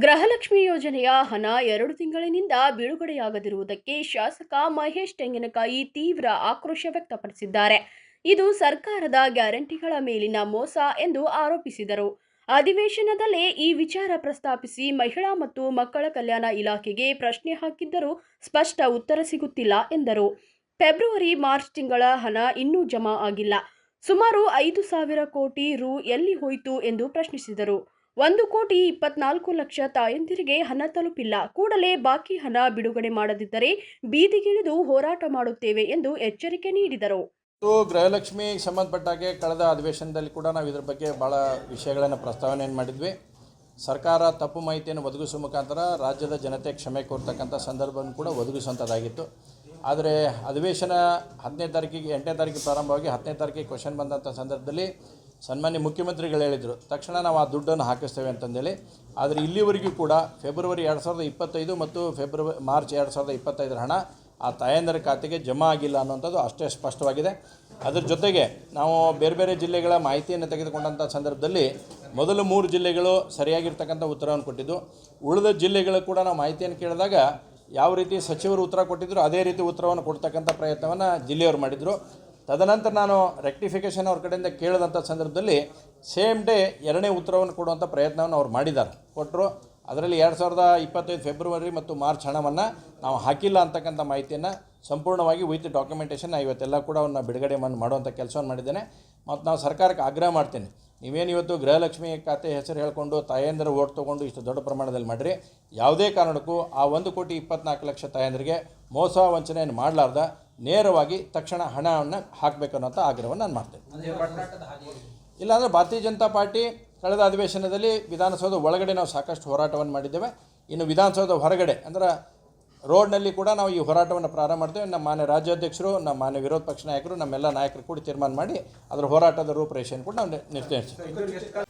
ಗೃಹಲಕ್ಷ್ಮಿ ಯೋಜನೆಯ ಹಣ 2 ತಿಂಗಳಿನಿಂದ ಬಿಡುಗಡೆಯಾಗದಿರುವುದಕ್ಕೆ ಶಾಸಕ ಮಹೇಶ್ ತೆಂಗಿನಕಾಯಿ ತೀವ್ರ ಆಕ್ರೋಶ ವ್ಯಕ್ತಪಡಿಸಿದ್ದಾರೆ. ಇದು ಸರ್ಕಾರದ ಗ್ಯಾರಂಟಿಗಳ ಮೇಲಿನ ಮೋಸ ಎಂದು ಆರೋಪಿಸಿದರು. ಅಧಿವೇಶನದಲ್ಲೇ ಈ ವಿಚಾರ ಪ್ರಸ್ತಾಪಿಸಿ ಮಹಿಳಾ ಮತ್ತು ಮಕ್ಕಳ ಕಲ್ಯಾಣ ಇಲಾಖೆಗೆ ಪ್ರಶ್ನೆ ಹಾಕಿದ್ದರೂ ಸ್ಪಷ್ಟ ಉತ್ತರ ಸಿಗುತ್ತಿಲ್ಲ ಎಂದರು. ಫೆಬ್ರವರಿ-ಮಾರ್ಚ್ ತಿಂಗಳ ಹಣ ಇನ್ನೂ ಜಮಾ ಆಗಿಲ್ಲ. ಸುಮಾರು 5,000 ಕೋಟಿ ರು ಎಲ್ಲಿ ಹೋಯಿತು ಎಂದು ಪ್ರಶ್ನಿಸಿದರು. 1,24,00,000 ತಾಯಂದಿರಿಗೆ ಹಣ ತಲುಪಿಲ್ಲ. ಕೂಡಲೇ ಬಾಕಿ ಹಣ ಬಿಡುಗಡೆ ಮಾಡದಿದ್ದರೆ ಬೀದಿಗಿಳಿದು ಹೋರಾಟ ಮಾಡುತ್ತೇವೆ ಎಂದು ಎಚ್ಚರಿಕೆ ನೀಡಿದರು. ಗೃಹಲಕ್ಷ್ಮಿ ಸಂಬಂಧಪಟ್ಟಾಗೆ ಕಳೆದ ಅಧಿವೇಶನದಲ್ಲಿ ಕೂಡ ನಾವು ಇದರ ಬಗ್ಗೆ ಭಾಳ ವಿಷಯಗಳನ್ನು ಪ್ರಸ್ತಾವನೆಯನ್ನು ಮಾಡಿದ್ವಿ. ಸರ್ಕಾರ ತಪ್ಪು ಮಾಹಿತಿಯನ್ನು ಒದಗಿಸುವ ಮುಖಾಂತರ ರಾಜ್ಯದ ಜನತೆ ಕ್ಷಮೆ ಕೋರ್ತಕ್ಕಂಥ ಸಂದರ್ಭವನ್ನು ಕೂಡ ಒದಗಿಸುವಂಥದ್ದಾಗಿತ್ತು. ಆದರೆ ಅಧಿವೇಶನ 10ನೇ ತಾರೀಕಿಗೆ 8ನೇ ತಾರೀಕಿಗೆ ಪ್ರಾರಂಭವಾಗಿ 10ನೇ ತಾರೀಕಿಗೆ ಕ್ವಶನ್ ಬಂದಂಥ ಸಂದರ್ಭದಲ್ಲಿ ಸನ್ಮಾನ್ಯ ಮುಖ್ಯಮಂತ್ರಿಗಳು ಹೇಳಿದರು, ತಕ್ಷಣ ನಾವು ಆ ದುಡ್ಡನ್ನು ಹಾಕಿಸ್ತೇವೆ ಅಂತಂದೇಳಿ. ಆದರೆ ಇಲ್ಲಿವರೆಗೂ ಕೂಡ ಫೆಬ್ರವರಿ 2025 ಮತ್ತು ಮಾರ್ಚ್ 2025 ಹಣ ಆ ತಾಯಂದಿರ ಖಾತೆಗೆ ಜಮಾ ಆಗಿಲ್ಲ ಅನ್ನುವಂಥದ್ದು ಅಷ್ಟೇ ಸ್ಪಷ್ಟವಾಗಿದೆ. ಅದರ ಜೊತೆಗೆ ನಾವು ಬೇರೆ ಬೇರೆ ಜಿಲ್ಲೆಗಳ ಮಾಹಿತಿಯನ್ನು ತೆಗೆದುಕೊಂಡಂಥ ಸಂದರ್ಭದಲ್ಲಿ ಮೊದಲು 3 ಜಿಲ್ಲೆಗಳು ಸರಿಯಾಗಿರ್ತಕ್ಕಂಥ ಉತ್ತರವನ್ನು ಕೊಟ್ಟಿದ್ದು, ಉಳಿದ ಜಿಲ್ಲೆಗಳು ಕೂಡ ನಾವು ಮಾಹಿತಿಯನ್ನು ಕೇಳಿದಾಗ ಯಾವ ರೀತಿ ಸಚಿವರು ಉತ್ತರ ಕೊಟ್ಟಿದ್ರು ಅದೇ ರೀತಿ ಉತ್ತರವನ್ನು ಕೊಡ್ತಕ್ಕಂಥ ಪ್ರಯತ್ನವನ್ನು ಜಿಲ್ಲೆಯವರು ಮಾಡಿದರು. ತದನಂತರ ನಾನು ರೆಕ್ಟಿಫಿಕೇಷನ್ ಅವ್ರ ಕಡೆಯಿಂದ ಕೇಳಿದಂಥ ಸಂದರ್ಭದಲ್ಲಿ ಸೇಮ್ ಡೇ 2ನೇ ಉತ್ತರವನ್ನು ಕೊಡುವಂಥ ಪ್ರಯತ್ನವನ್ನು ಅವ್ರು ಮಾಡಿದ್ದಾರೆ, ಕೊಟ್ಟರು. ಅದರಲ್ಲಿ 2025 ಫೆಬ್ರವರಿ ಮತ್ತು ಮಾರ್ಚ್ ಹಣವನ್ನು ನಾವು ಹಾಕಿಲ್ಲ ಅಂತಕ್ಕಂಥ ಮಾಹಿತಿಯನ್ನು ಸಂಪೂರ್ಣವಾಗಿ ವಿತ್ ಡಾಕ್ಯುಮೆಂಟೇಷನ್ ಇವತ್ತೆಲ್ಲ ಕೂಡ ಅವನ್ನ ಬಿಡುಗಡೆ ಮಾಡುವಂಥ ಕೆಲಸವನ್ನು ಮಾಡಿದ್ದೇನೆ. ಮತ್ತು ನಾವು ಸರ್ಕಾರಕ್ಕೆ ಆಗ್ರಹ ಮಾಡ್ತೀನಿ, ನೀವೇನು ಇವತ್ತು ಗೃಹಲಕ್ಷ್ಮಿ ಖಾತೆ ಹೆಸರು ಹೇಳಿಕೊಂಡು ತಾಯಂದಿರ ಓಟ್ ತೊಗೊಂಡು ಇಷ್ಟು ದೊಡ್ಡ ಪ್ರಮಾಣದಲ್ಲಿ ಮಾಡಿರಿ, ಯಾವುದೇ ಕಾರಣಕ್ಕೂ ಆ 1,24,00,000 ತಾಯಂದಿರಿಗೆ ಮೋಸ ವಂಚನೆಯನ್ನು ಮಾಡಲಾರ್ದ ನೇರವಾಗಿ ತಕ್ಷಣ ಹಣವನ್ನು ಹಾಕಬೇಕನ್ನೋಂಥ ಆಗ್ರಹವನ್ನು ನಾನು ಮಾಡ್ತೇನೆ. ಇಲ್ಲಾಂದರೆ ಭಾರತೀಯ ಜನತಾ ಪಾರ್ಟಿ ಕಳೆದ ಅಧಿವೇಶನದಲ್ಲಿ ವಿಧಾನಸೌಧ ಒಳಗಡೆ ನಾವು ಸಾಕಷ್ಟು ಹೋರಾಟವನ್ನು ಮಾಡಿದ್ದೇವೆ. ಇನ್ನು ವಿಧಾನಸೌಧ ಹೊರಗಡೆ ಅಂದರೆ ರೋಡ್ನಲ್ಲಿ ಕೂಡ ನಾವು ಈ ಹೋರಾಟವನ್ನು ಪ್ರಾರಂಭ ಮಾಡ್ತೇವೆ. ನಮ್ಮ ಮಾನ್ಯ ರಾಜ್ಯಾಧ್ಯಕ್ಷರು, ನಮ್ಮ ಮಾನ್ಯ ವಿರೋಧ ಪಕ್ಷ ನಾಯಕರು, ನಮ್ಮೆಲ್ಲ ನಾಯಕರು ಕೂಡ ತೀರ್ಮಾನ ಮಾಡಿ ಅದರ ಹೋರಾಟದ ರೂಪರೇಷೆಯನ್ನು ಕೂಡ ನಾವು ನಿರ್ದೇಶಿಸ್ತೀವಿ.